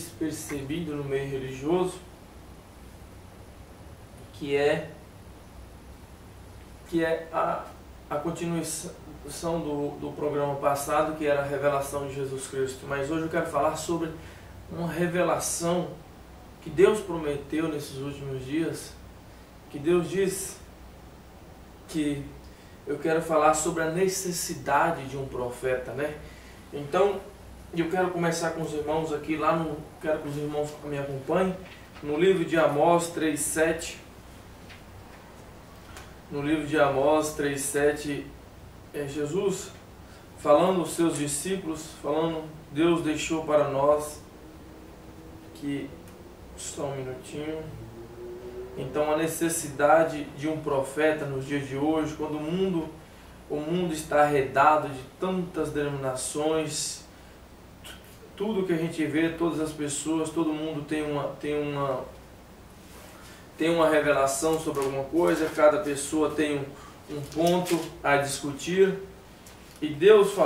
despercebido no meio religioso, que é a continuação do programa passado, que era a revelação de Jesus Cristo. Mas hoje eu quero falar sobre uma revelação que Deus prometeu nesses últimos dias, que Deus diz que eu quero falar sobre a necessidade de um profeta, né? Então, eu quero começar com os irmãos aqui, quero que os irmãos me acompanhem, no livro de Amós 3:7. No livro de Amós 3:7, Jesus falando aos seus discípulos, falando, Deus deixou para nós que... Só um minutinho. Então, a necessidade de um profeta nos dias de hoje, quando o mundo está arredado de tantas denominações, tudo que a gente vê, todas as pessoas, todo mundo tem uma revelação sobre alguma coisa, cada pessoa tem um ponto a discutir. E Deus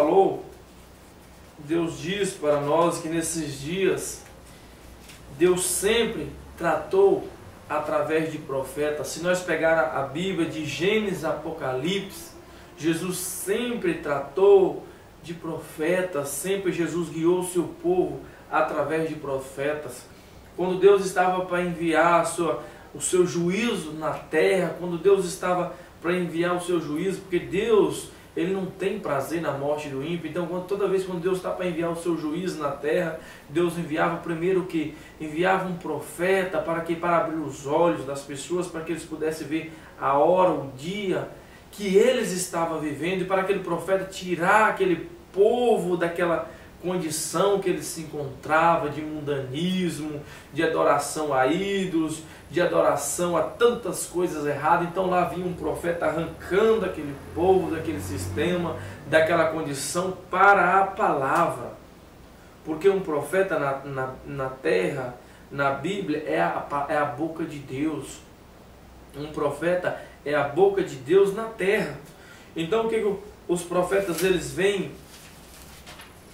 diz para nós que nesses dias, Deus sempre tratou através de profetas. Se nós pegar a Bíblia de Gênesis a Apocalipse, Jesus sempre tratou de profetas, sempre Jesus guiou o seu povo através de profetas. Quando Deus estava para enviar o seu juízo na terra, quando Deus estava para enviar o seu juízo, porque Deus, Ele não tem prazer na morte do ímpio. Então, toda vez quando Deus está para enviar o seu juízo na terra, Deus enviava primeiro o que? Enviava um profeta para abrir os olhos das pessoas, para que eles pudessem ver a hora, o dia que eles estavam vivendo, e para aquele profeta tirar aquele povo daquela condição que ele se encontrava, de mundanismo, de adoração a ídolos, de adoração a tantas coisas erradas. Então lá vinha um profeta arrancando aquele povo daquele sistema, daquela condição, para a palavra. Porque um profeta na terra, na Bíblia, é a boca de Deus. Um profeta é a boca de Deus na terra. Então o que os profetas eles vêm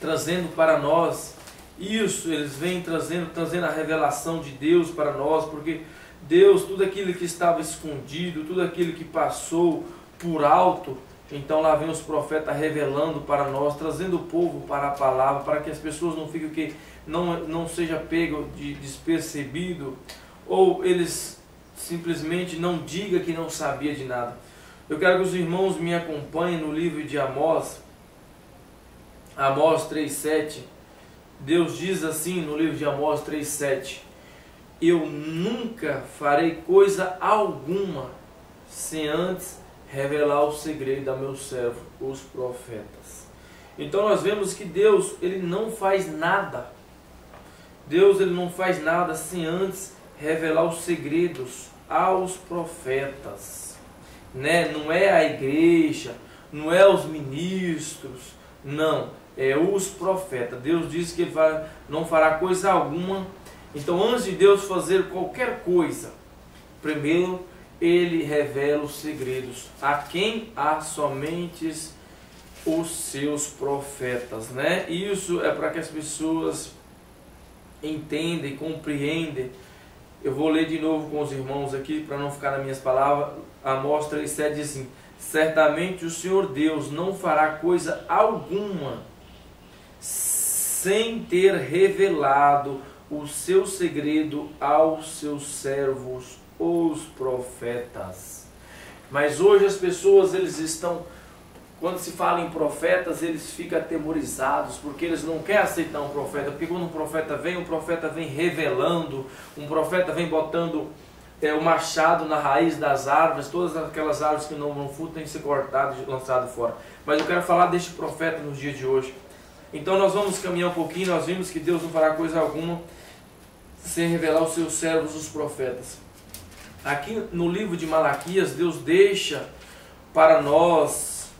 trazendo para nós? Isso, eles vêm trazendo a revelação de Deus para nós, porque Deus, tudo aquilo que estava escondido, tudo aquilo que passou por alto, então lá vem os profetas revelando para nós, trazendo o povo para a palavra, para que as pessoas não fiquem, não seja pego de despercebido, ou eles simplesmente não digam que não sabia de nada. Eu quero que os irmãos me acompanhem no livro de Amós, Amós 3:7. Deus diz assim no livro de Amós 3:7: eu nunca farei coisa alguma sem antes revelar o segredo a meu servo, os profetas. Então nós vemos que Deus, Ele não faz nada. Deus, Ele não faz nada sem antes revelar os segredos aos profetas, né? Não é a igreja, não é os ministros, não, é os profetas. Deus diz que Ele não fará coisa alguma. Então, antes de Deus fazer qualquer coisa, primeiro Ele revela os segredos. A quem? A somente os seus profetas, né? Isso é para que as pessoas entendam e compreendam. Eu vou ler de novo com os irmãos aqui, para não ficar nas minhas palavras. Amós 3:7 diz assim: certamente o Senhor Deus não fará coisa alguma sem ter revelado o seu segredo aos seus servos, os profetas. Mas hoje as pessoas, eles estão, quando se fala em profetas, eles ficam atemorizados, porque eles não querem aceitar um profeta, porque quando um profeta vem revelando, um profeta vem botando o machado na raiz das árvores, todas aquelas árvores que não fruto têm que ser cortadas e lançadas fora. Mas eu quero falar deste profeta nos dias de hoje. Então nós vamos caminhar um pouquinho. Nós vimos que Deus não fará coisa alguma sem revelar aos seus servos, os profetas. Aqui no livro de Malaquias, Deus deixa para nós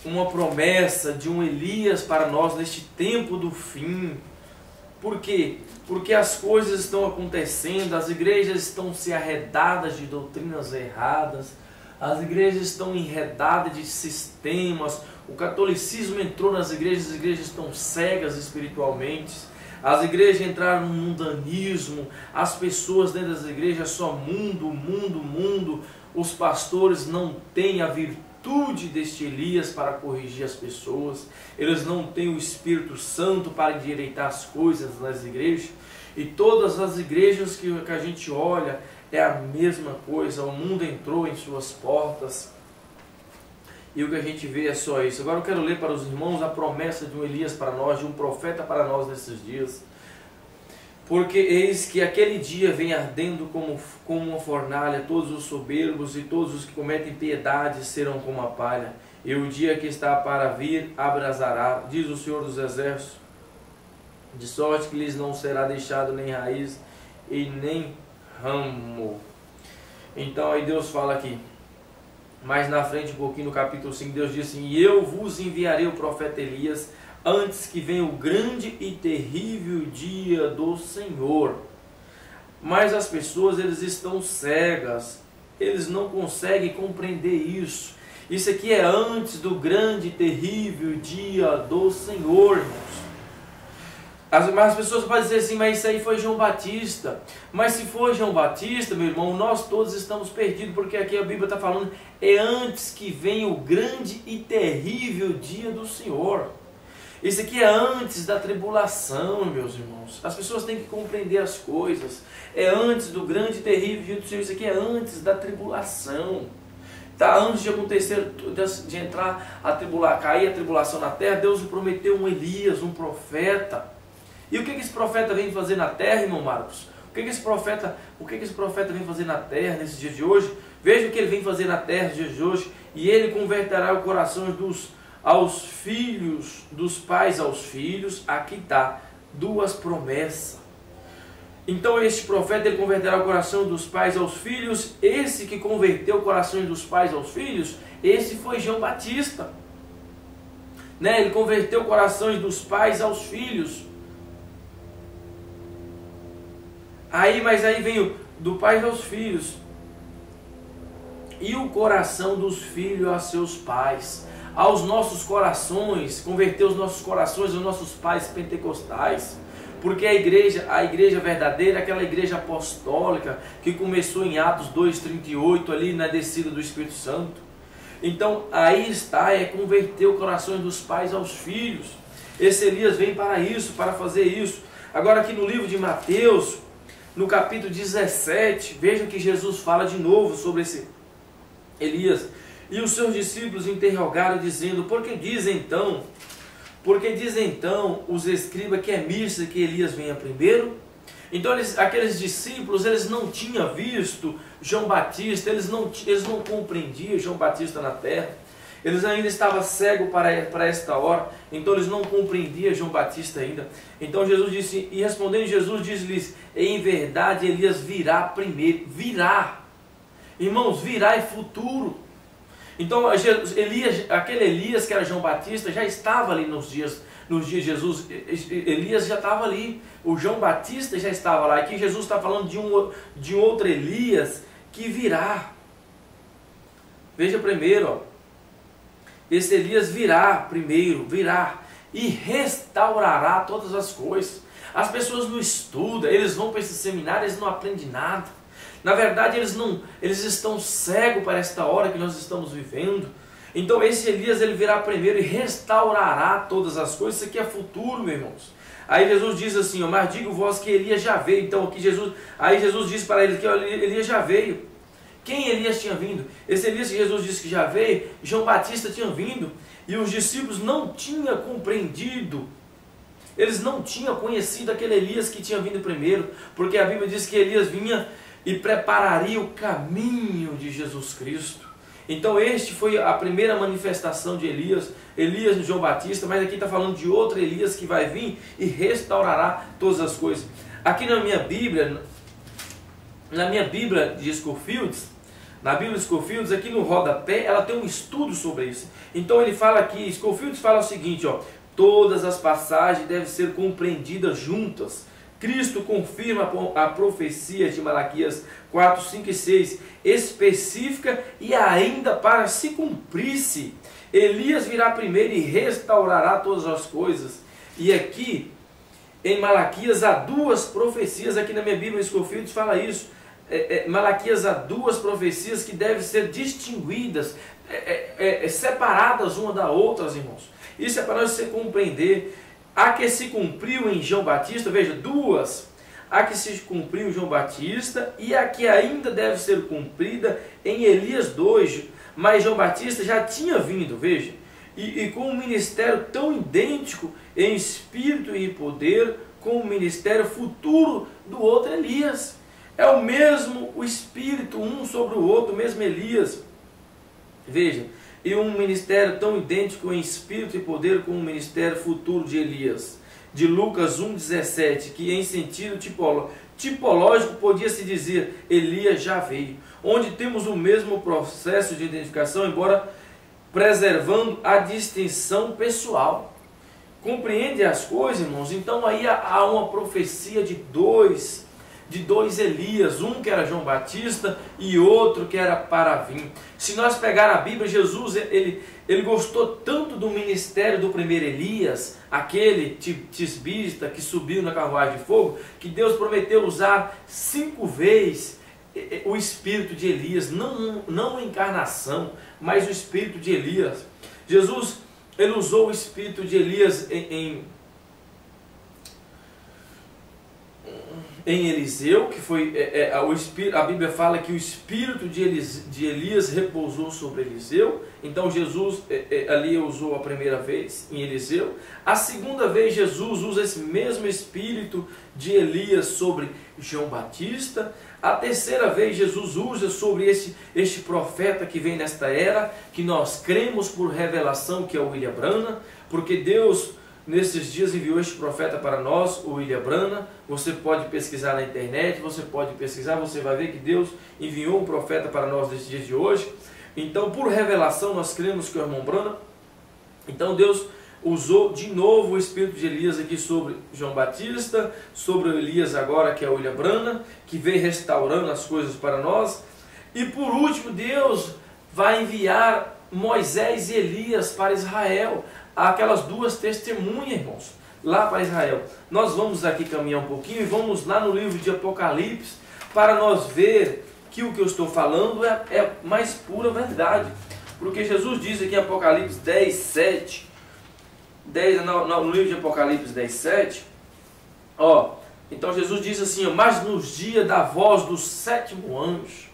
uma promessa de um Elias para nós neste tempo do fim. Por quê? Porque as coisas estão acontecendo, as igrejas estão se arredadas de doutrinas erradas, as igrejas estão enredadas de sistemas, o catolicismo entrou nas igrejas, as igrejas estão cegas espiritualmente, As igrejas entraram no mundanismo, as pessoas dentro das igrejas só mundo, mundo, mundo. Os pastores não têm a virtude deste Elias para corrigir as pessoas, eles não têm o Espírito Santo para endireitar as coisas nas igrejas. E todas as igrejas que a gente olha é a mesma coisa, o mundo entrou em suas portas e o que a gente vê é só isso. Agora eu quero ler para os irmãos a promessa de um Elias para nós, de um profeta para nós nesses dias. Porque eis que aquele dia vem ardendo como uma fornalha, todos os soberbos e todos os que cometem piedade serão como a palha, e o dia que está para vir abrasará, diz o Senhor dos Exércitos, de sorte que lhes não será deixado nem raiz e nem ramo. Então aí Deus fala aqui, mais na frente um pouquinho no capítulo 5, Deus diz assim: e eu vos enviarei o profeta Elias antes que venha o grande e terrível dia do Senhor. Mas as pessoas, eles estão cegas, eles não conseguem compreender isso. Isso aqui é antes do grande e terrível dia do Senhor, irmãos. As pessoas podem dizer assim, mas isso aí foi João Batista. Mas se for João Batista, meu irmão, nós todos estamos perdidos, porque aqui a Bíblia está falando, é antes que venha o grande e terrível dia do Senhor. Isso aqui é antes da tribulação, meus irmãos. As pessoas têm que compreender as coisas. É antes do grande e terrível dia do Senhor. Isso aqui é antes da tribulação. Tá, antes de acontecer, de entrar cair a tribulação na terra, Deus prometeu um Elias, um profeta. E o que esse profeta vem fazer na terra, irmão Marcos? O que esse profeta vem fazer na terra nesse dia de hoje? Veja o que ele vem fazer na terra nos dias de hoje. E ele converterá o coração aos filhos, dos pais aos filhos. Aqui está, duas promessas. Então este profeta, ele converterá o coração dos pais aos filhos. Esse que converteu o coração dos pais aos filhos, esse foi João Batista, né? Ele converteu o coração dos pais aos filhos. Mas aí vem do pai aos filhos, e o coração dos filhos a seus pais, aos nossos corações, converter os nossos corações aos nossos pais pentecostais, porque a igreja verdadeira, aquela igreja apostólica que começou em Atos 2:38 ali na descida do Espírito Santo. Então aí está, é converter o coração dos pais aos filhos. Esse Elias vem para isso, para fazer isso. Agora aqui no livro de Mateus, no capítulo 17, veja que Jesus fala de novo sobre esse Elias. E os seus discípulos interrogaram, dizendo, por que dizem então os escribas que é missa que Elias venha primeiro? Então aqueles discípulos, eles não tinham visto João Batista, eles não compreendiam João Batista na terra. Eles ainda estavam cegos para esta hora, então eles não compreendiam João Batista ainda. Então Jesus disse, e respondendo Jesus, disse-lhes, em verdade Elias virá primeiro. Virá. Irmãos, virá é futuro. Então aquele Elias que era João Batista já estava ali nos dias de Jesus. Elias já estava ali. O João Batista já estava lá. Aqui Jesus está falando de outro Elias que virá. Veja primeiro, ó. Esse Elias virá e restaurará todas as coisas. As pessoas não estudam, eles vão para esse seminário, eles não aprendem nada. Na verdade, eles estão cegos para esta hora que nós estamos vivendo. Então esse Elias, ele virá primeiro e restaurará todas as coisas. Isso aqui é futuro, meus irmãos. Aí Jesus diz assim, mas digo vós que Elias já veio. Então aqui Jesus diz para eles que Elias já veio. Quem Elias tinha vindo? Esse Elias que Jesus disse que já veio, João Batista tinha vindo, e os discípulos não tinham compreendido, eles não tinham conhecido aquele Elias que tinha vindo primeiro, porque a Bíblia diz que Elias vinha e prepararia o caminho de Jesus Cristo. Então este foi a primeira manifestação de Elias e João Batista, mas aqui está falando de outro Elias que vai vir e restaurará todas as coisas. Aqui na minha Bíblia de Scofields, na Bíblia de Scofields, aqui no rodapé, ela tem um estudo sobre isso. Então ele fala aqui, Scofields fala o seguinte, ó, todas as passagens devem ser compreendidas juntas. Cristo confirma a profecia de Malaquias 4, 5 e 6, específica e ainda para se cumprir-se. Elias virá primeiro e restaurará todas as coisas. E aqui em Malaquias há duas profecias, aqui na minha Bíblia, Scofield fala isso. Malaquias há duas profecias que devem ser distinguidas, separadas uma da outra, irmãos. Isso é para nós compreender. A que se cumpriu em João Batista, veja, duas. A que se cumpriu em João Batista e a que ainda deve ser cumprida em Elias 2. Mas João Batista já tinha vindo, veja, e com um ministério tão idêntico em espírito e em poder, com o ministério futuro do outro Elias. É o mesmo o espírito, um sobre o outro, o mesmo Elias. Veja, e um ministério tão idêntico em espírito e poder com o ministério futuro de Elias. De Lucas 1,17, que em sentido tipológico podia-se dizer, Elias já veio. Onde temos o mesmo processo de identificação, embora preservando a distinção pessoal. Compreende as coisas, irmãos? Então aí há uma profecia de dois Elias, um que era João Batista e outro que era para vir. Se nós pegar a Bíblia, Jesus ele gostou tanto do ministério do primeiro Elias, aquele tisbita que subiu na carruagem de fogo, que Deus prometeu usar 5 vezes o espírito de Elias, não a encarnação, mas o espírito de Elias. Jesus, ele usou o espírito de Elias em Eliseu, que foi a Bíblia fala que o espírito de Elias repousou sobre Eliseu. Então Jesus ali usou a primeira vez em Eliseu. A segunda vez Jesus usa esse mesmo espírito de Elias sobre João Batista. A terceira vez Jesus usa sobre este profeta que vem nesta era, que nós cremos por revelação, que é o William Branham, porque Deus nesses dias enviou este profeta para nós, o William Branham. Você pode pesquisar na internet, você pode pesquisar, você vai ver que Deus enviou um profeta para nós nesses dias de hoje. Então, por revelação, nós cremos que é o irmão Branham. Então, Deus usou de novo o espírito de Elias aqui sobre João Batista, sobre Elias agora, que é o William Branham, que vem restaurando as coisas para nós. E por último, Deus vai enviar Moisés e Elias para Israel, aquelas duas testemunhas, irmãos, lá para Israel. Nós vamos aqui caminhar um pouquinho e vamos lá no livro de Apocalipse para nós ver que o que eu estou falando é mais pura verdade. Porque Jesus diz aqui em Apocalipse 10, 7, no livro de Apocalipse 10, 7, então Jesus diz assim, mas nos dias da voz do 7º anjo,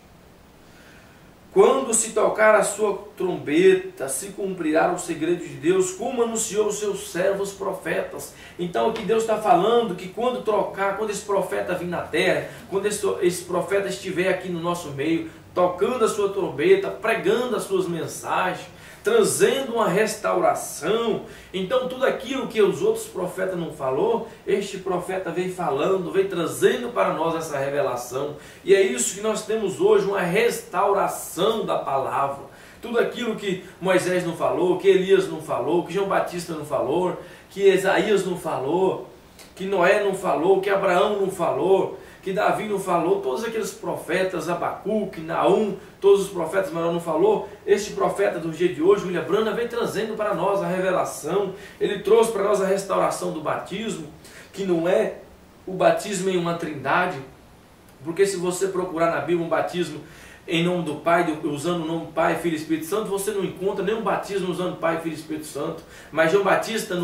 quando se tocar a sua trombeta, se cumprirá o segredo de Deus, como anunciou os seus servos profetas. Então aqui Deus está falando que quando esse profeta vir na terra, quando esse profeta estiver aqui no nosso meio, tocando a sua trombeta, pregando as suas mensagens, trazendo uma restauração, então tudo aquilo que os outros profetas não falou, este profeta vem falando, vem trazendo para nós essa revelação. E é isso que nós temos hoje, uma restauração da palavra. Tudo aquilo que Moisés não falou, que Elias não falou, que João Batista não falou, que Isaías não falou, que Noé não falou, que Abraão não falou, que Davi não falou, todos aqueles profetas, Abacuque, Naum, todos os profetas, mas não falou. Este profeta do dia de hoje, William Branham, vem trazendo para nós a revelação. Ele trouxe para nós a restauração do batismo, que não é o batismo em uma trindade, porque se você procurar na Bíblia um batismo em nome do Pai, usando o nome Pai, Filho e Espírito Santo, você não encontra nenhum batismo usando Pai, Filho e Espírito Santo. Mas João Batista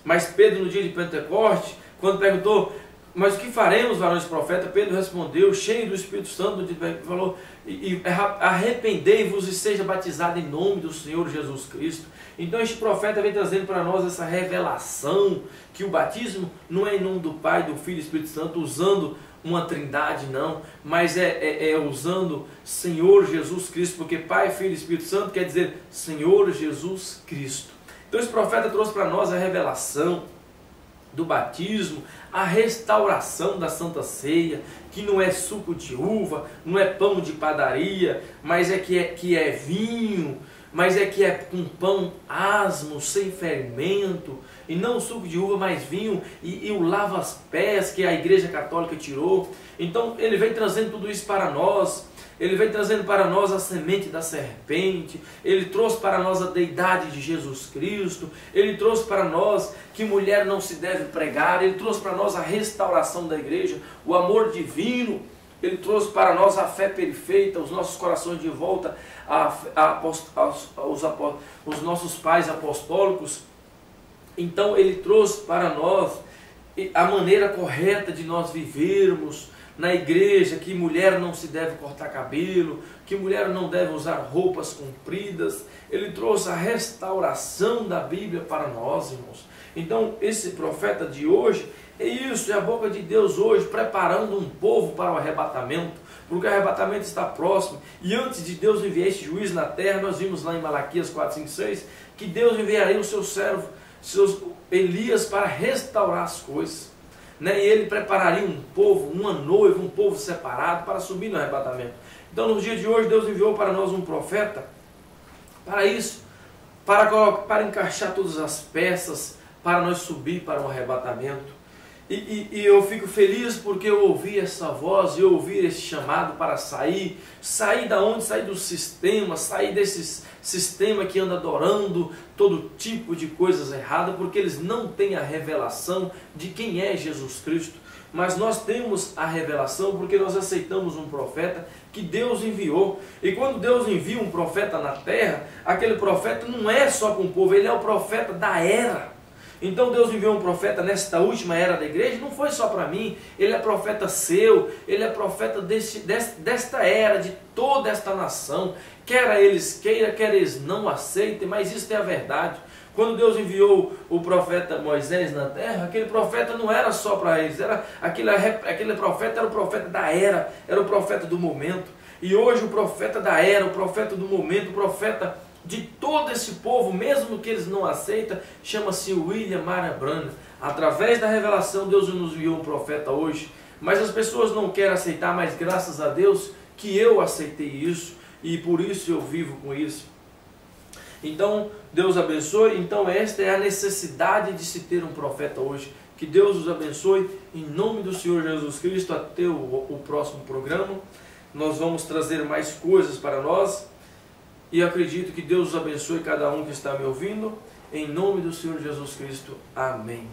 mas Pedro no dia de Pentecoste, quando perguntou, mas o que faremos, varões profeta? Pedro respondeu, cheio do Espírito Santo, falou, arrependei-vos e seja batizado em nome do Senhor Jesus Cristo. Então este profeta vem trazendo para nós essa revelação, que o batismo não é em nome do Pai, do Filho e do Espírito Santo, usando uma trindade, não, mas usando Senhor Jesus Cristo, porque Pai, Filho e Espírito Santo quer dizer Senhor Jesus Cristo. Então esse profeta trouxe para nós a revelação do batismo, a restauração da Santa Ceia, que não é suco de uva, não é pão de padaria, mas que é vinho, mas que é com pão asmo, sem fermento, e não suco de uva, mas vinho, e o lava-pés que a Igreja Católica tirou. Então ele vem trazendo tudo isso para nós. Ele vem trazendo para nós a semente da serpente, Ele trouxe para nós a deidade de Jesus Cristo, Ele trouxe para nós que mulher não se deve pregar, Ele trouxe para nós a restauração da igreja, o amor divino, Ele trouxe para nós a fé perfeita, os nossos corações de volta aos nossos pais apostólicos. Então Ele trouxe para nós a maneira correta de nós vivermos na igreja, que mulher não se deve cortar cabelo, que mulher não deve usar roupas compridas. Ele trouxe a restauração da Bíblia para nós, irmãos. Então esse profeta de hoje é isso, é a boca de Deus hoje preparando um povo para o arrebatamento, porque o arrebatamento está próximo. E antes de Deus enviar esse juízo na terra, nós vimos lá em Malaquias 4, 5, 6 que Deus enviaria o seu servo, Elias, para restaurar as coisas. E ele prepararia um povo, uma noiva, um povo separado para subir no arrebatamento. Então no dia de hoje Deus enviou para nós um profeta para isso, para encaixar todas as peças, para nós subir para o arrebatamento. E eu fico feliz porque eu ouvi essa voz, eu ouvi esse chamado para sair da onde? Sair do sistema, sair desse sistema que anda adorando todo tipo de coisas erradas, porque eles não têm a revelação de quem é Jesus Cristo. Mas nós temos a revelação porque nós aceitamos um profeta que Deus enviou. E quando Deus envia um profeta na terra, aquele profeta não é só para um povo, ele é o profeta da era. Então Deus enviou um profeta nesta última era da igreja, não foi só para mim, ele é profeta seu, ele é profeta desta era, de toda esta nação, quer eles queiram, quer eles não aceitem, mas isso é a verdade. Quando Deus enviou o profeta Moisés na terra, aquele profeta não era só para eles, aquele profeta era o profeta da era, era o profeta do momento. E hoje o profeta da era, o profeta do momento, o profeta de todo esse povo, mesmo que eles não aceitam, chama-se William Marion Branham. Através da revelação, Deus nos enviou um profeta hoje, mas as pessoas não querem aceitar, mas graças a Deus que eu aceitei isso, e por isso eu vivo com isso. Então, Deus abençoe. Então esta é a necessidade de se ter um profeta hoje. Que Deus os abençoe, em nome do Senhor Jesus Cristo. Até o próximo programa, nós vamos trazer mais coisas para nós. E acredito que Deus os abençoe cada um que está me ouvindo. Em nome do Senhor Jesus Cristo. Amém.